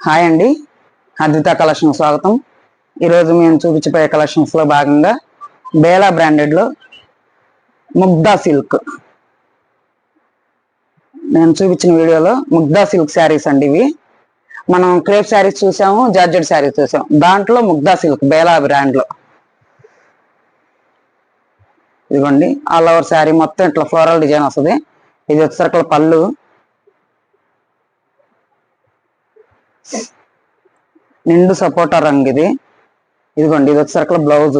Hi అండి, Advitha collection స్వాగతం. ఈరోజు మేము చూపించబోయే కలెక్షన్స్ లో భాగంగా బేలా బ్రాండెడ్ లో ముగ్ధా సిల్క్, నేను చూపించిన వీడియోలో ముగ్ధా సిల్క్ శారీస్ అండి. ఇవి మనం క్రేప్ శారీస్ చూసాము, జార్జెట్ శారీస్ చూసాము. దాంట్లో ముగ్ధా సిల్క్ బేలా బ్రాండ్ లో ఇదిగోండి. ఆల్ ఓవర్ శారీ మొత్తం ఇట్లా ఫ్లోరల్ డిజైన్ వస్తుంది. ఇది వచ్చేసరికి పళ్ళు, నిండు సపోటా రంగు. ఇదిగోండి, ఇది వచ్చేసరికి బ్లౌజ్.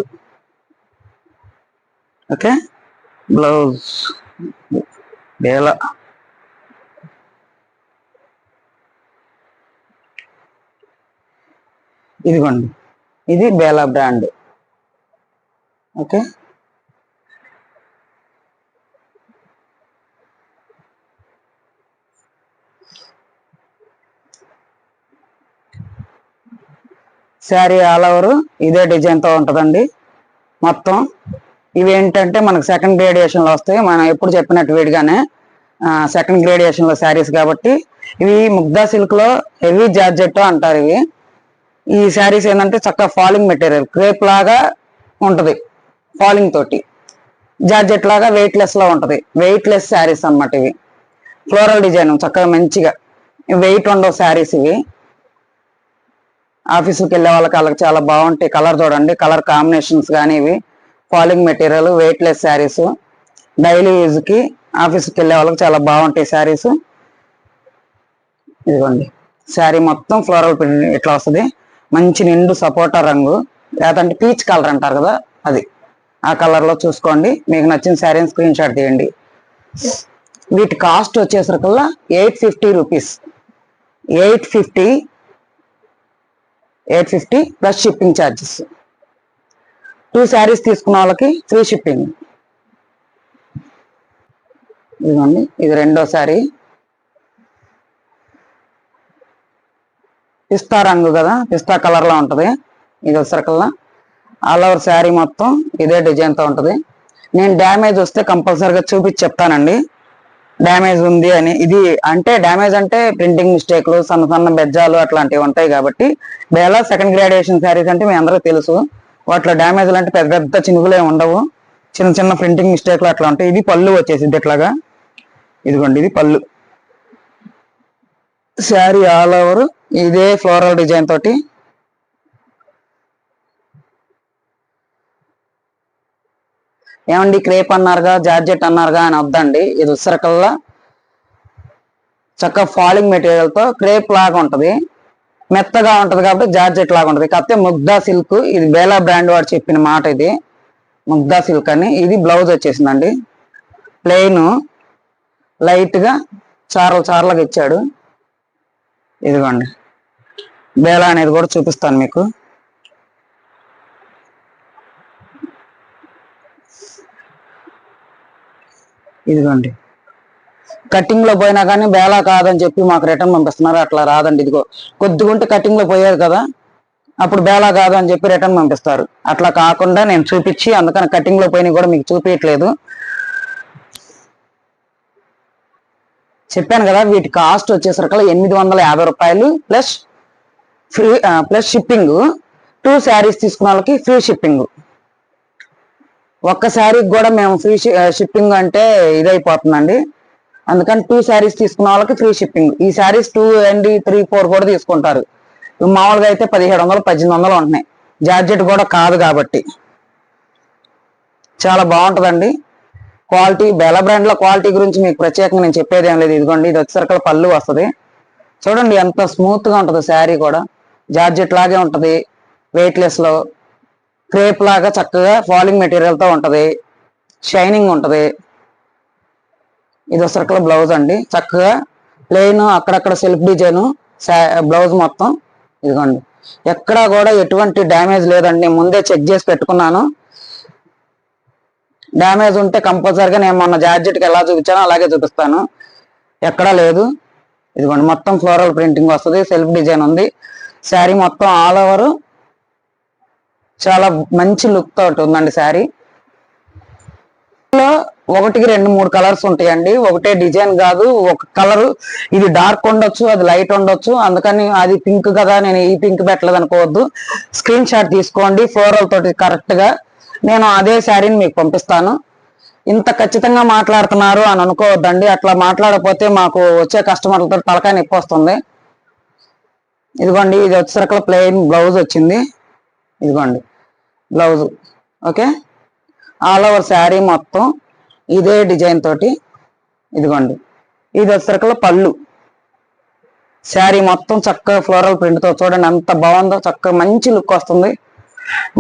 Okay, blouse Bela. ఇదిగోండి, ఇది Bela brand. Okay, sari all over ఇదే డిజైన్ తో ఉంటదండి మొత్తం. ఇవి ఏంటంటే మనకు సెకండ్ గ్రేడియేషన్ లో వస్తాయి. మనం ఎప్పుడు చెప్పినట్టు వీడిగానే సెకండ్ గ్రేడియేషన్ లో శారీస్ కాబట్టి ఇవి ముగ్ధా సిల్క్ లో హెవీ జార్జెట్ అంటారు. ఇవి ఈ శారీస్ ఏంటంటే చక్కగా ఫాలింగ్ మెటీరియల్, క్రేప్ లాగా ఉంటది, ఫాలింగ్ తోటి. జార్జెట్ లాగా వెయిట్ లెస్ లో ఉంటది, వెయిట్ లెస్ శారీస్ అనమాట. ఇవి ఫ్లోరల్ డిజైన్ చక్కగా మంచిగా వెయిట్ ఉండవు శారీస్. ఇవి ఆఫీసుకి వెళ్ళే వాళ్ళకి చాలా బాగుంటాయి. కలర్ చూడండి, కలర్ కాంబినేషన్స్ కానీ ఇవి falling material, weight less saris, daily use కి ఆఫీస్కి వెళ్ళే వాళ్ళకి చాలా బాగుంటాయి శారీస్. ఇదిగోండి, శారీ మొత్తం ఫ్లోరల్ ప్రింట్ ఇట్లా వస్తుంది. మంచి నిండు సపోటా రంగు, లేదంటే పీచ్ కలర్ అంటారు కదా, అది ఆ కలర్ లో చూసుకోండి. మీకు నచ్చిన శారీని స్క్రీన్ షాట్ తీయండి. వీటి కాస్ట్ వచ్చేసరికల్లా 850 rupees. 850 plus shipping charges. 2 saris తీసుకున్న వాళ్ళకి ఫ్రీ షిప్పింగ్. ఇదిగోండి, ఇది రెండో శారీ. పిస్తా రంగు కదా, పిస్తా కలర్ లో ఉంటది. ఇది వచ్చేసరికల్లా ఆల్ ఓవర్ శారీ మొత్తం ఇదే డిజైన్ తో ఉంటది. నేను డ్యామేజ్ వస్తే కంపల్సరీగా చూపించి చెప్తానండి, డ్యామేజ్ ఉంది అని. ఇది అంటే డ్యామేజ్ అంటే ప్రింటింగ్ మిస్టేక్లు, సన్న సన్న బెజ్జాలు అట్లాంటివి ఉంటాయి కాబట్టి. బేలా సెకండ్ గ్రేడియేషన్ శారీస్ అంటే మీ అందరికీ తెలుసు. వాటిలో డ్యామేజ్లు అంటే పెద్ద పెద్ద చినుగులే ఉండవు, చిన్న చిన్న ప్రింటింగ్ మిస్టేక్లు అట్లా ఉంటాయి. ఇది పళ్ళు వచ్చేసింది ఇట్లాగా. ఇదిగోండి, ఇది పళ్ళు. శారీ ఆల్ ఓవర్ ఇదే ఫ్లోరల్ డిజైన్ తోటి. ఏమండి క్రేప్ అన్నారుగా, జార్జెట్ అన్నారుగా అని వద్దండి. ఇది ఉసరకల్లా చక్కగా ఫాలింగ్ మెటీరియల్ తో క్రేప్ లాగా ఉంటది, మెత్తగా ఉంటది కాబట్టి జార్జెట్ లాగా ఉంటది. కాకపోతే ముగ్ధా సిల్క్, ఇది బేలా బ్రాండ్ వాడు చెప్పిన మాట. ఇది ముగ్ధా సిల్క్ అని. ఇది బ్లౌజ్ వచ్చేసిందండి, ప్లెయిన్ లైట్ గా చారలు చారలుగా ఇచ్చాడు. ఇదిగోండి, బేలా అనేది కూడా చూపిస్తాను మీకు. ఇదిగోండి, కటింగ్ లో పోయినా కానీ బేలా కాదని చెప్పి మాకు రిటర్న్ పంపిస్తున్నారు. అట్లా రాదండి. ఇదిగో కొద్దిగుంటే కటింగ్ లో పోయేది కదా, అప్పుడు బేలా కాదు అని చెప్పి రిటర్న్ పంపిస్తారు. అట్లా కాకుండా నేను చూపించి, అందుకని కటింగ్ లో పోయినా కూడా మీకు చూపించట్లేదు. చెప్పాను కదా, వీటి కాస్ట్ వచ్చేసరికి 850 రూపాయలు plus free plus shipping. 2 saris తీసుకున్న వాళ్ళకి ఫ్రీ షిప్పింగ్. ఒక్క శారీకి కూడా మేము ఫ్రీ షిప్పింగ్ అంటే ఇదైపోతుందండి. అందుకని 2 శారీస్ తీసుకున్న వాళ్ళకి ఫ్రీ షిప్పింగ్. ఈ శారీస్ 2 అండ్ 3, 4 కూడా తీసుకుంటారు. మామూలుగా అయితే 1700, 1800 ఉంటున్నాయి. జార్జెట్ కూడా కాదు కాబట్టి చాలా బాగుంటదండి క్వాలిటీ. బేలా బ్రాండ్ లో క్వాలిటీ గురించి మీకు ప్రత్యేకంగా నేను చెప్పేది ఏం లేదు. ఇదిగోండి, ఇది వచ్చేసరికి పళ్ళు వస్తుంది. చూడండి ఎంత స్మూత్ గా ఉంటది శారీ కూడా, జార్జెట్ లాగే ఉంటది, వెయిట్ లెస్ లో క్రేప్ లాగా చక్కగా ఫాలింగ్ మెటీరియల్ తో ఉంటది, షైనింగ్ ఉంటది. ఇది వచ్చేసరికి బ్లౌజ్ అండి, చక్కగా ప్లెయిన్, అక్కడక్కడ సెల్ఫ్ డిజైన్ బ్లౌజ్ మొత్తం. ఇదిగోండి, ఎక్కడా కూడా ఎటువంటి డ్యామేజ్ లేదండి. ముందే చెక్ చేసి పెట్టుకున్నాను. డ్యామేజ్ ఉంటే కంపల్సరీగా నేను మొన్న జార్జెట్కి ఎలా చూపించానో అలాగే చూపిస్తాను, ఎక్కడా లేదు. ఇదిగోండి, మొత్తం ఫ్లోరల్ ప్రింటింగ్ వస్తుంది, సెల్ఫ్ డిజైన్ ఉంది. శారీ మొత్తం ఆల్ ఓవర్ చాలా మంచి లుక్ తోటి ఉందండి శారీ. ఒకటికి 2-3 కలర్స్ ఉంటాయండి, ఒకటే డిజైన్ కాదు. ఒక కలర్ ఇది డార్క్ ఉండొచ్చు, అది లైట్ ఉండొచ్చు. అందుకని అది పింక్ కదా నేను ఈ పింక్ పెట్టలేదు అనుకోవద్దు. స్క్రీన్ షాట్ తీసుకోండి ఫ్లోరల్ తోటి కరెక్ట్ గా. నేను అదే శారీని మీకు పంపిస్తాను. ఇంత ఖచ్చితంగా మాట్లాడుతున్నారు అని అనుకోవద్దండి. అట్లా మాట్లాడకపోతే మాకు వచ్చే కస్టమర్లతో తలకాయ నొప్పి వస్తుంది. ఇదిగోండి, ఇది వచ్చేసరికి ప్లెయిన్ బ్లౌజ్ వచ్చింది. ఇదిగోండి blouse. Okay, all over sari మొత్తం ఇదే డిజైన్ తోటి. ఇదిగోండి, ఇది వచ్చేసరికి పళ్ళు. శారీ మొత్తం చక్కగా ఫ్లోరల్ ప్రింట్ తో చూడండి ఎంత బాగుందో. చక్కగా మంచి లుక్ వస్తుంది.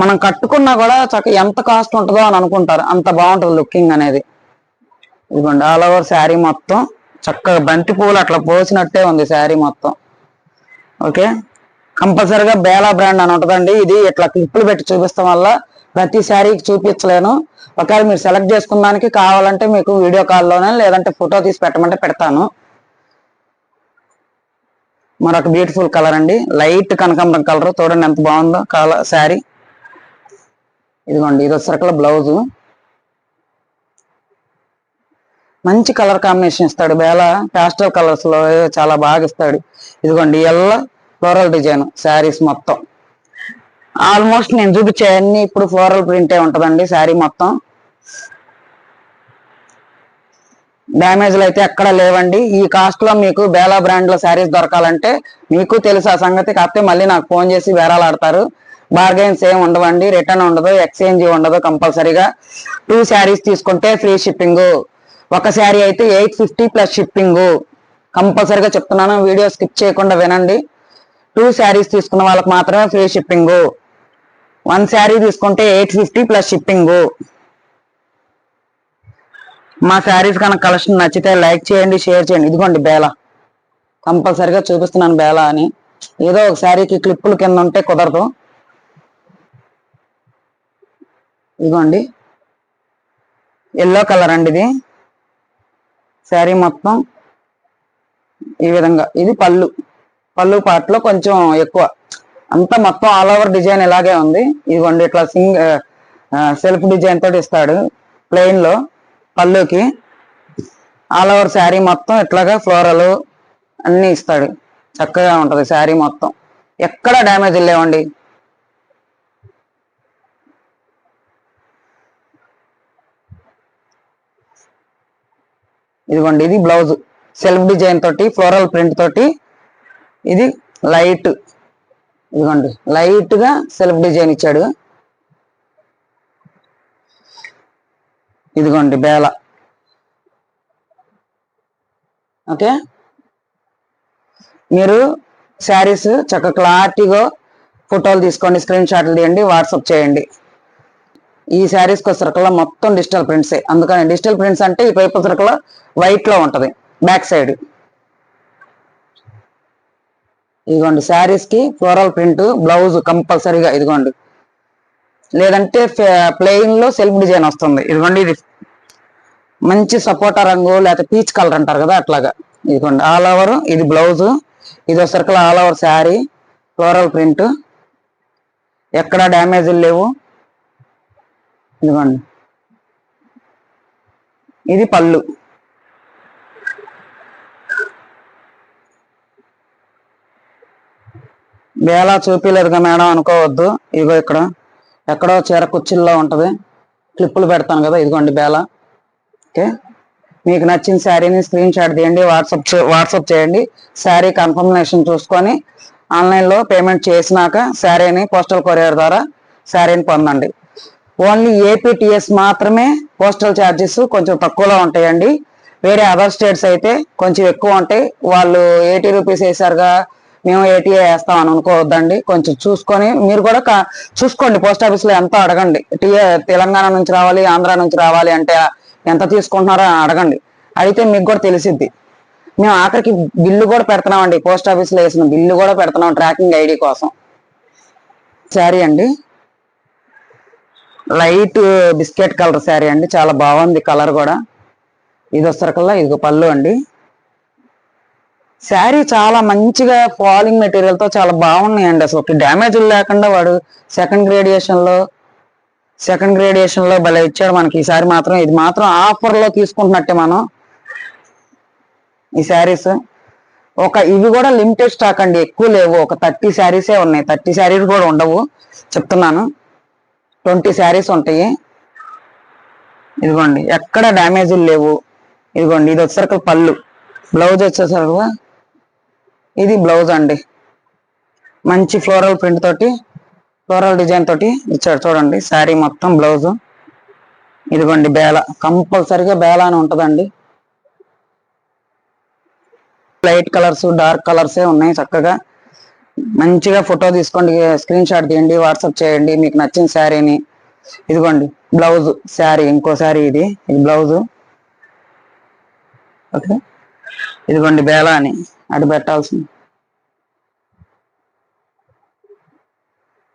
మనం కట్టుకున్నా కూడా చక్కగా ఎంత కాస్ట్ ఉంటుందో అని అనుకుంటారు, అంత బాగుంటుంది లుకింగ్ అనేది. ఇదిగోండి, ఆల్ ఓవర్ శారీ మొత్తం చక్కగా బంతి పూలు అట్లా పోసినట్టే ఉంది శారీ మొత్తం. ఓకే, కంపల్సరిగా బేలా బ్రాండ్ అని ఉంటుందండి. ఇది ఇట్లా క్లిప్పులు పెట్టి చూపిస్తాం వల్ల ప్రతి శారీకి చూపించలేను. ఒకవేళ మీరు సెలెక్ట్ చేసుకున్న దానికి కావాలంటే మీకు వీడియో కాల్లోనే లేదంటే ఫోటో తీసి పెట్టమంటే పెడతాను. మరొక బ్యూటిఫుల్ కలర్ అండి, లైట్ కనకాంబరం కలర్. చూడండి ఎంత బాగుందో కలర్ శారీ. ఇదిగోండి, ఇది వచ్చేసరికి బ్లౌజు. మంచి కలర్ కాంబినేషన్ ఇస్తాడు బేలా, పాస్టల్ కలర్స్ లో చాలా బాగా ఇస్తాడు. ఇదిగోండి, ఎల్లో ఫ్లోరల్ డిజైన్ శారీస్ మొత్తం. ఆల్మోస్ట్ నేను చూపించే అన్ని ఇప్పుడు ఫ్లోరల్ ప్రింటే ఉంటదండి శారీ మొత్తం. డ్యామేజ్లు అయితే ఎక్కడ లేవండి. ఈ కాస్ట్ లో మీకు బేలా బ్రాండ్ లో శారీస్ దొరకాలంటే మీకు తెలుసు ఆ సంగతి, కాకపోతే మళ్ళీ నాకు ఫోన్ చేసి బేరాలు ఆడతారు. బార్గెన్స్ ఏం ఉండవండి, రిటర్న్ ఉండదు, ఎక్స్చేంజ్ ఉండదు. కంపల్సరీగా 2 శారీస్ తీసుకుంటే ఫ్రీ షిప్పింగ్. ఒక శారీ అయితే 850 ప్లస్ షిప్పింగ్. కంపల్సరీగా చెప్తున్నాను, వీడియో స్కిప్ చేయకుండా వినండి. 2 శారీస్ తీసుకున్న వాళ్ళకి మాత్రమే ఫ్రీ షిప్పింగ్. 1 శారీ తీసుకుంటే 850 ప్లస్ షిప్పింగ్. మా శారీస్ కనుక కలెక్షన్ నచ్చితే లైక్ చేయండి, షేర్ చేయండి. ఇదిగోండి బేలా, కంపల్సరీగా చూపిస్తున్నాను బేలా అని. ఏదో ఒక శారీకి క్లిప్పులు కింద ఉంటే కుదరదు. ఇదిగోండి, ఎల్లో కలర్ అండి ఇది. శారీ మొత్తం ఈ విధంగా. ఇది పళ్ళు. పళ్ళు పార్ట్ లో కొంచెం ఎక్కువ, అంతా మొత్తం ఆల్ ఓవర్ డిజైన్ ఇలాగే ఉంది. ఇదిగోండి, ఇట్లా సెల్ఫ్ డిజైన్ తోటి ఇస్తాడు ప్లెయిన్ లో పళ్ళుకి. ఆల్ ఓవర్ శారీ మొత్తం ఇట్లాగా ఫ్లోరల్ అన్ని ఇస్తాడు. చక్కగా ఉంటది శారీ మొత్తం, ఎక్కడ డ్యామేజ్ లేవండి. ఇదిగోండి, ఇది బ్లౌజ్ సెల్ఫ్ డిజైన్ తోటి ఫ్లోరల్ ప్రింట్ తోటి. ఇది లైట్, ఇదిగోండి లైట్ గా సెల్ఫ్ డిజైన్ ఇచ్చాడు. ఇదిగోండి బేలా. ఓకే, మీరు శారీస్ చక్కగా క్లారిటీగా ఫోటోలు తీసుకోండి, స్క్రీన్ షాట్లు తీయండి, వాట్సాప్ చేయండి. ఈ శారీస్కి సర్కల్ మొత్తం డిజిటల్ ప్రింట్సే. అందుకని డిజిటల్ ప్రింట్స్ అంటే ఈ పేపర్ సర్కల్ వైట్ లో ఉంటది బ్యాక్ సైడ్. ఇదిగోండి, శారీస్ కి ఫ్లోరల్ ప్రింట్ బ్లౌజ్ కంపల్సరీగా. ఇదిగోండి, లేదంటే ప్లెయిన్ లో సెల్ఫ్ డిజైన్ వస్తుంది. ఇదిగోండి, ఇది మంచి సపోటా రంగు లేకపోతే పీచ్ కలర్ అంటారు కదా అట్లాగా. ఇదిగోండి ఆల్ ఓవర్, ఇది బ్లౌజ్. ఇది circle all over sari floral print, ఎక్కడ డ్యామేజ్లు లేవు. ఇదిగోండి, ఇది పళ్ళు. బేలా చూపించలేదుగా మేడం అనుకోవద్దు. ఇదిగో ఇక్కడ ఎక్కడో చీర కుర్చీల్లో ఉంటది, క్లిప్పులు పెడతాను కదా. ఇదిగోండి బేలా. ఓకే, మీకు నచ్చిన శారీని స్క్రీన్ షాట్ తీయండి, వాట్సాప్ చేయండి. శారీ కన్ఫర్మేషన్ చూసుకొని ఆన్లైన్లో పేమెంట్ చేసినాక శారీని పోస్టల్ కొరియర్ ద్వారా శారీని పొందండి. ఓన్లీ ఏపీటీఎస్ మాత్రమే పోస్టల్ ఛార్జెస్ కొంచెం తక్కువలో ఉంటాయండి. వేరే అదర్ స్టేట్స్ అయితే కొంచెం ఎక్కువ ఉంటాయి. వాళ్ళు 80 రూపీస్ వేసారుగా మేము 80 వేస్తాం అని అనుకోవద్దండి. కొంచెం చూసుకొని మీరు కూడా చూసుకోండి, పోస్ట్ ఆఫీస్ లో ఎంత అడగండి. తెలంగాణ నుంచి రావాలి, ఆంధ్ర నుంచి రావాలి అంటే ఎంత తీసుకుంటున్నారో అని అడగండి. అయితే మీకు కూడా తెలిసిద్ది. మేము ఆఖరికి బిల్లు కూడా పెడుతున్నామండి, పోస్ట్ ఆఫీస్ లో వేసిన బిల్లు కూడా పెడుతున్నాం ట్రాకింగ్ ఐడి కోసం. శారీ అండి, లైట్ బిస్కెట్ కలర్ శారీ అండి, చాలా బాగుంది కలర్ కూడా. ఇది వచ్చేసరికల్లా ఇది పళ్ళు అండి. శారీ చాలా మంచిగా ఫాలింగ్ మెటీరియల్ తో చాలా బాగున్నాయండి. అసలు డ్యామేజ్ లేకుండా వాడు సెకండ్ గ్రేడియేషన్ లో సెకండ్ గ్రేడియేషన్ లో భలే ఇచ్చాడు మనకి. ఈసారి మాత్రం ఇది మాత్రం ఆఫర్ లో తీసుకుంటున్నట్టే మనం ఈ శారీస్. ఇవి కూడా లిమిటెడ్ స్టాక్ అండి, ఎక్కువ లేవు. ఒక 30 శారీసే ఉన్నాయి. 30 శారీస్ కూడా ఉండవు చెప్తున్నాను, 20 శారీస్ ఉంటాయి. ఇదిగోండి, ఎక్కడ డ్యామేజీలు లేవు. ఇదిగోండి, ఇది వచ్చేసరికి పళ్ళు, బ్లౌజ్ వచ్చేసరికి ఇది బ్లౌజ్ అండి. మంచి ఫ్లోరల్ ప్రింట్ తోటి, ఫ్లోరల్ డిజైన్ తోటి ఇచ్చాడు చూడండి శారీ మొత్తం బ్లౌజ్. ఇదిగోండి బేల, కంపల్సరిగా బేల అని ఉంటదండి. లైట్ కలర్స్, డార్క్ కలర్సే ఉన్నాయి. చక్కగా మంచిగా ఫోటో తీసుకోండి, స్క్రీన్ షాట్ తీయండి, వాట్సాప్ చేయండి మీకు నచ్చిన శారీని. ఇదిగోండి బ్లౌజ్, శారీ, ఇంకో శారీ ఇది బ్లౌజ్. ఓకే, ఇదిగోండి బేలా అని అటు పెట్టాల్సింది.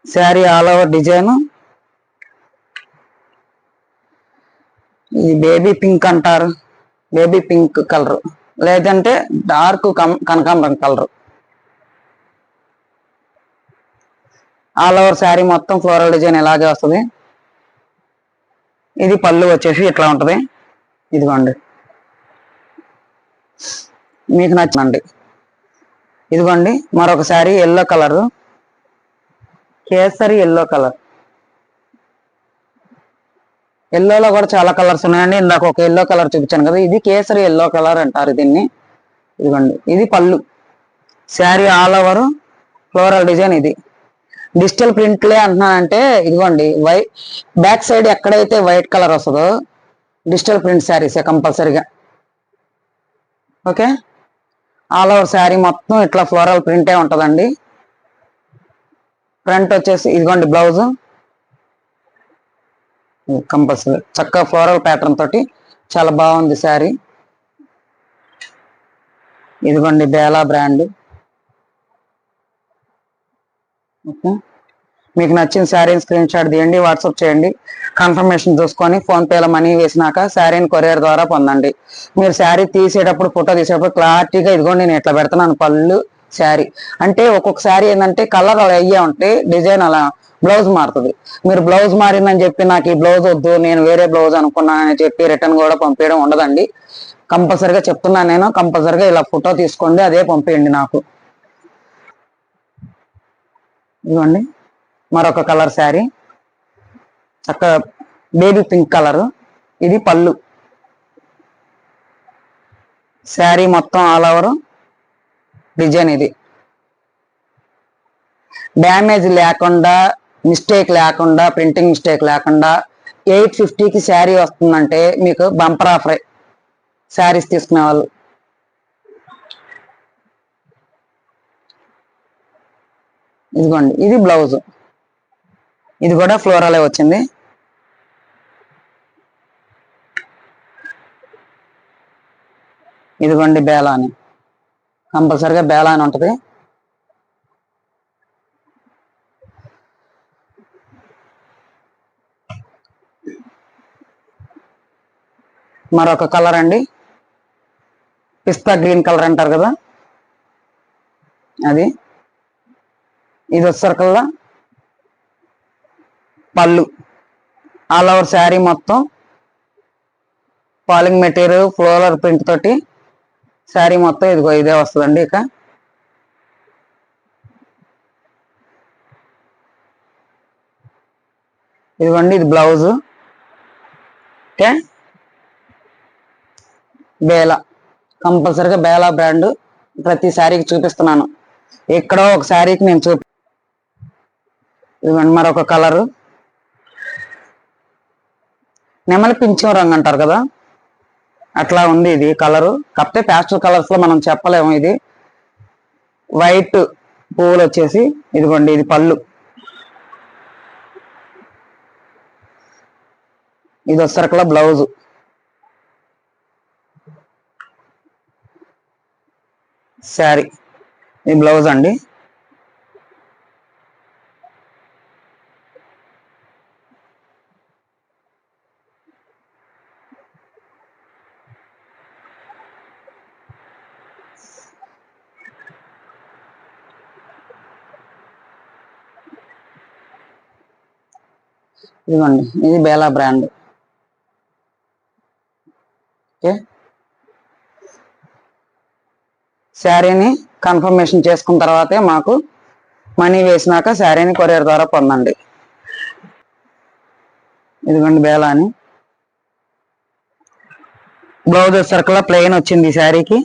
Sari all over design. ఇది బేబీ పింక్ అంటారు, బేబీ పింక్ కలర్, లేదంటే డార్క్ కనకాంబరం కలర్. ఆల్ ఓవర్ శారీ మొత్తం ఫ్లోరల్ డిజైన్ ఇలాగే వస్తుంది. ఇది పళ్ళు వచ్చేసి ఇట్లా ఉంటది. ఇదిగోండి మీకు నచ్చండి. ఇదిగోండి మరొక శారీ ఎల్లో కలర్, కేసరి ఎల్లో కలర్. ఎల్లోలో కూడా చాలా కలర్స్ ఉన్నాయండి. ఇందాక ఒక ఎల్లో కలర్ చూపించాను కదా, ఇది కేసరి ఎల్లో కలర్ అంటారు దీన్ని. ఇదిగోండి ఇది పళ్ళు. Sari all over floral design. ఇది డిజిటల్ ప్రింట్లే అంటున్నానంటే ఇదిగోండి బ్యాక్ సైడ్ ఎక్కడైతే వైట్ కలర్ వస్తుందో డిజిటల్ ప్రింట్ శారీసే కంపల్సరిగా. ఓకే, ఆల్ ఓవర్ శారీ మొత్తం ఇట్లా ఫ్లోరల్ ప్రింటే ఉంటుందండి. ఫ్రంట్ వచ్చేసి ఇదిగోండి బ్లౌజ్, కంపల్సరీ చక్కగా ఫ్లోరల్ ప్యాటర్న్ తోటి చాలా బాగుంది శారీ. ఇదిగోండి బేలా బ్రాండ్. ఓకే, మీకు నచ్చిన శారీని స్క్రీన్ షాట్ తీయండి, వాట్సాప్ చేయండి, కన్ఫర్మేషన్ చూసుకొని ఫోన్పేలో మనీ వేసినాక శారీని కొరియర్ ద్వారా పొందండి. మీరు శారీ తీసేటప్పుడు, ఫోటో తీసేటప్పుడు క్లారిటీగా ఇదిగోండి నేను ఇట్లా పెడుతున్నాను పళ్ళు శారీ. అంటే ఒక్కొక్క శారీ ఏంటంటే కలర్ అలా అయ్యే ఉంటే డిజైన్ అలా బ్లౌజ్ మారుతుంది. మీరు బ్లౌజ్ మారిందని చెప్పి నాకు ఈ బ్లౌజ్ వద్దు నేను వేరే బ్లౌజ్ అనుకున్నానని చెప్పి రిటర్న్ కూడా పంపించడం ఉండదండి. కంపల్సరిగా చెప్తున్నాను నేను, కంపల్సరిగా ఇలా ఫోటో తీసుకోండి, అదే పంపించండి నాకు. ఇదిగోండి మరొక కలర్ శారీ, చక్కగా బేబీ పింక్ కలర్. ఇది పళ్ళు. శారీ మొత్తం ఆల్ ఓవర్ డిజైన్. ఇది డ్యామేజ్ లేకుండా, మిస్టేక్ లేకుండా, ప్రింటింగ్ మిస్టేక్ లేకుండా 850కి శారీ వస్తుందంటే మీకు బంపర్ ఆఫర్ శారీస్ తీసుకునే వాళ్ళు. ఇదిగోండి ఇది బ్లౌజ్, ఇది కూడా ఫ్లోరలే వచ్చింది. ఇదిగోండి బేలా అని, కంపల్సరిగా బేలా అని ఉంటది. మరొక కలర్ అండి, పిస్తా గ్రీన్ కలర్ అంటారు కదా అది. ఇది వచ్చేసరికల్లా పళ్ళు. ఆల్ ఓవర్ శారీ మొత్తం పాలింగ్ మెటీరియల్ ఫ్లోరల్ ప్రింట్ తోటి శారీ మొత్తం ఇదిగో ఇదే వస్తుందండి. ఇక ఇదిగోండి ఇది బ్లౌజ్. ఓకే, బేలా, కంపల్సరిగా బేలా బ్రాండ్ ప్రతి శారీకి చూపిస్తున్నాను. ఎక్కడో ఒక శారీకి నేను ఇదిగోండి మరొక కలరు, నెమలి పింఛం రంగు అంటారు కదా అట్లా ఉంది ఇది కలరు. కాకపోతే ప్యాస్టల్ కలర్స్ లో మనం చెప్పలేము. ఇది వైట్ పువ్వులు వచ్చేసి ఇదిగోండి ఇది పళ్ళు. ఇది వచ్చేసరికల్లా బ్లౌజ్. శారీ ఈ బ్లౌజ్ అండి. ఇదిగోండి, ఇది బేలా బ్రాండ్. ఓకే, శారీని కన్ఫర్మేషన్ చేసుకున్న తర్వాతే మాకు మనీ వేసినాక శారీని కొరియర్ ద్వారా పొందండి. ఇదిగోండి బేలా అని. బ్లౌజ్ సర్కిల్ ప్లెయిన్ వచ్చింది ఈ శారీకి.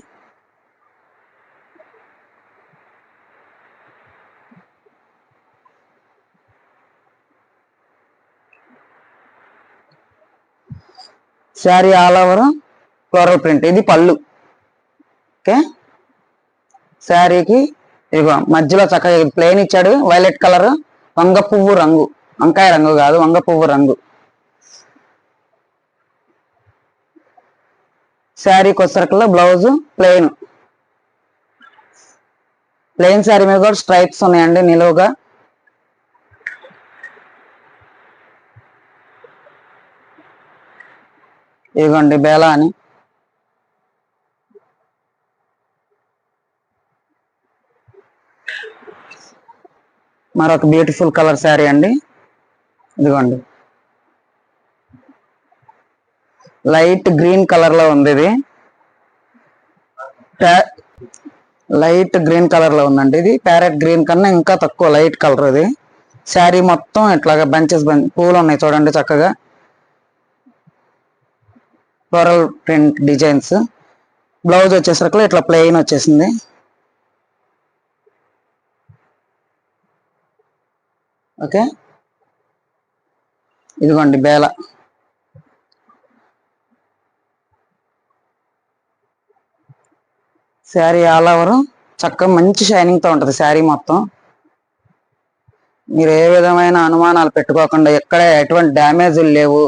Sari all over floral print. ఇది పళ్ళు. ఓకే, శారీకి ఇదిగో మధ్యలో చక్కగా ప్లెయిన్ ఇచ్చాడు. వైలెట్ కలర్, వంగ పువ్వు రంగు, వంకాయ రంగు కాదు, వంగ పువ్వు రంగు. శారీకి వచ్చేసరికి బ్లౌజ్ ప్లెయిన్. ప్లెయిన్ శారీ మీద కూడా స్ట్రైప్స్ ఉన్నాయండి నిలువుగా. ఇదిగోండి బేలా అని. మరొక బ్యూటిఫుల్ కలర్ శారీ అండి. ఇదిగోండి, లైట్ గ్రీన్ కలర్ లో ఉంది. ఇది లైట్ గ్రీన్ కలర్ లో ఉందండి. ఇది ప్యారెట్ గ్రీన్ కన్నా ఇంకా తక్కువ లైట్ కలర్. ఇది శారీ మొత్తం ఇట్లాగా బంచెస్ పూలు ఉన్నాయి చూడండి, చక్కగా ఫ్లోరల్ ప్రింట్ డిజైన్స్. బ్లౌజ్ వచ్చేసరికి ఇట్లా ప్లెయిన్ వచ్చేసింది. ఓకే, ఇదిగోండి బేల. శారీ ఆల్ ఓవర్ చక్కగా మంచి షైనింగ్ తో ఉంటది శారీ మొత్తం. మీరు ఏ విధమైన అనుమానాలు పెట్టుకోకుండా, ఎక్కడ ఎటువంటి డ్యామేజ్లు లేవు,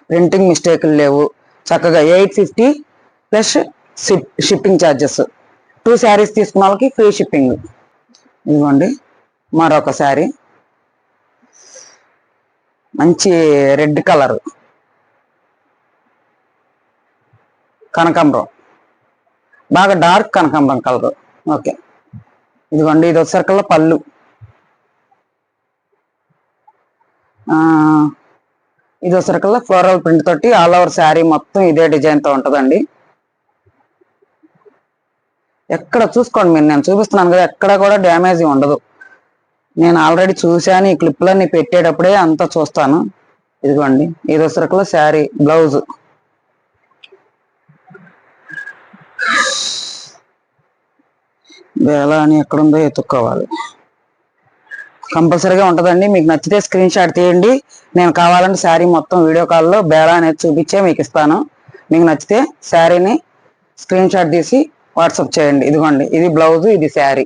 ప్రింటింగ్ మిస్టేక్లు లేవు. చక్కగా 850 ప్లస్ షిప్పింగ్ ఛార్జెస్. 2 శారీస్ తీసుకున్న వాళ్ళకి ఫ్రీ షిప్పింగ్. ఇదిగోండి మరొక శారీ, మంచి రెడ్ కలర్, కనకాంబరం, బాగా డార్క్ కనకాంబరం కలర్. ఓకే, ఇదిగోండి ఇది వచ్చేసరికల్లా పళ్ళు. ఇది వచ్చేసరికల్లా ఫ్లోరల్ ప్రింట్ తోటి ఆల్ ఓవర్ శారీ మొత్తం ఇదే డిజైన్ తో ఉంటుందండి. ఎక్కడ చూసుకోండి మీరు, నేను చూపిస్తున్నాను కదా, ఎక్కడ కూడా డ్యామేజ్ ఉండదు. నేను ఆల్రెడీ చూశాను, ఈ క్లిప్లన్నీ పెట్టేటప్పుడే అంతా చూస్తాను. ఇదిగోండి ఇది వచ్చేసరికల్లా శారీ బ్లౌజ్. ఎలా అని ఎక్కడుందో ఎత్తుక్కోవాలి. కంపల్సరీగా ఉంటుందండి. మీకు నచ్చితే స్క్రీన్ షాట్ తీయండి. నేను కావాలంటే శారీ మొత్తం వీడియో కాల్లో బేలా అనేది చూపించే మీకు ఇస్తాను. మీకు నచ్చితే శారీని స్క్రీన్ షాట్ తీసి వాట్సాప్ చేయండి. ఇదిగోండి ఇది బ్లౌజ్, ఇది శారీ.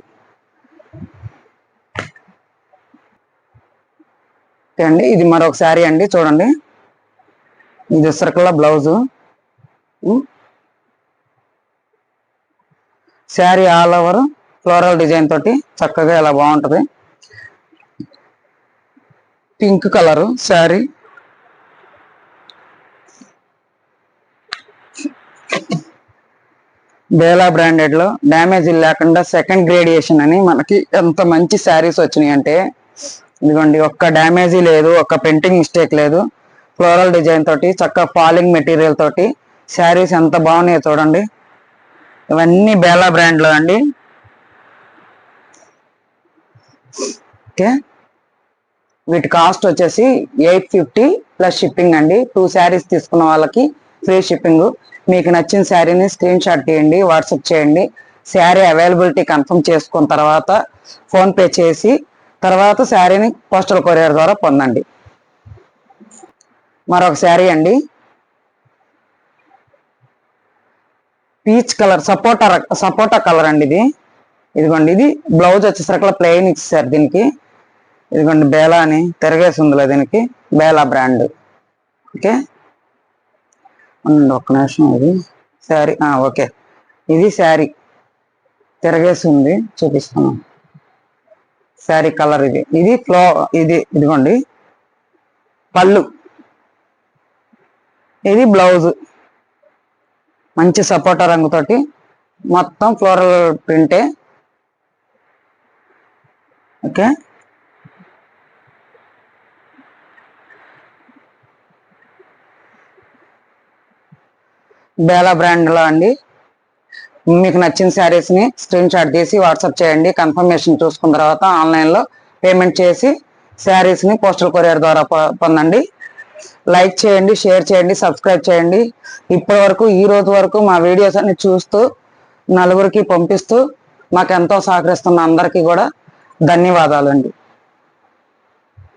అండి ఇది మరొక శారీ అండి, చూడండి. ఇది circle blouse. Sari all over floral design తోటి చక్కగా ఇలా బాగుంటది. Pink colour sari. Bela branded లో డ్యామేజ్ లేకుండా సెకండ్ గ్రేడియేషన్ అని మనకి ఎంత మంచి శారీస్ వచ్చినాయి అంటే, ఇదిగోండి ఒక్క డ్యామేజీ లేదు, ఒక్క ప్రింటింగ్ మిస్టేక్ లేదు. ఫ్లోరల్ డిజైన్ తోటి చక్కగా ఫాలింగ్ మెటీరియల్ తోటి శారీస్ ఎంత బాగున్నాయో చూడండి. ఇవన్నీ బేలా బ్రాండ్ లో అండి. ఓకే, వీటి కాస్ట్ వచ్చేసి 850 ప్లస్ షిప్పింగ్ అండి. 2 శారీస్ తీసుకున్న వాళ్ళకి ఫ్రీ షిప్పింగ్. మీకు నచ్చిన శారీని స్క్రీన్ షాట్ తీయండి, వాట్సాప్ చేయండి. శారీ అవైలబిలిటీ కన్ఫర్మ్ చేసుకున్న తర్వాత ఫోన్ పే చేసి తర్వాత శారీని పోస్టల్ కొరియర్ ద్వారా పొందండి. మరొక శారీ అండి, పీచ్ కలర్, సపోటా కలర్ అండి. ఇది ఇదిగోండి ఇది బ్లౌజ్ వచ్చేసరికి ప్లెయిన్ ఇచ్చేసారు దీనికి. ఇదిగోండి బేలా అని తిరగేసి ఉందిలే దీనికి, బేలా బ్రాండ్. ఓకే, ఒక్క నిమిషం. ఇది శారీ. ఓకే, ఇది శారీ తిరగేసి ఉంది, చూపిస్తాను. శారీ కలర్ ఇది. ఇది ఇదిగోండి పళ్ళు, ఇది బ్లౌజ్. మంచి సపోటా రంగుతోటి మొత్తం ఫ్లోరల్ ప్రింటే. ఓకే, బేలా బ్రాండ్లో అండి. మీకు నచ్చిన శారీస్ని స్క్రీన్ షాట్ తీసి వాట్సాప్ చేయండి. కన్ఫర్మేషన్ చూసుకున్న తర్వాత ఆన్లైన్లో పేమెంట్ చేసి శారీస్ని పోస్టల్ కొరియర్ ద్వారా పొందండి. లైక్ చేయండి, షేర్ చేయండి, సబ్స్క్రైబ్ చేయండి. ఇప్పటి వరకు ఈ రోజు వరకు మా వీడియోస్ అన్ని చూస్తూ నలుగురికి పంపిస్తూ మాకు ఎంతో సహకరిస్తున్న అందరికీ కూడా ధన్యవాదాలండి.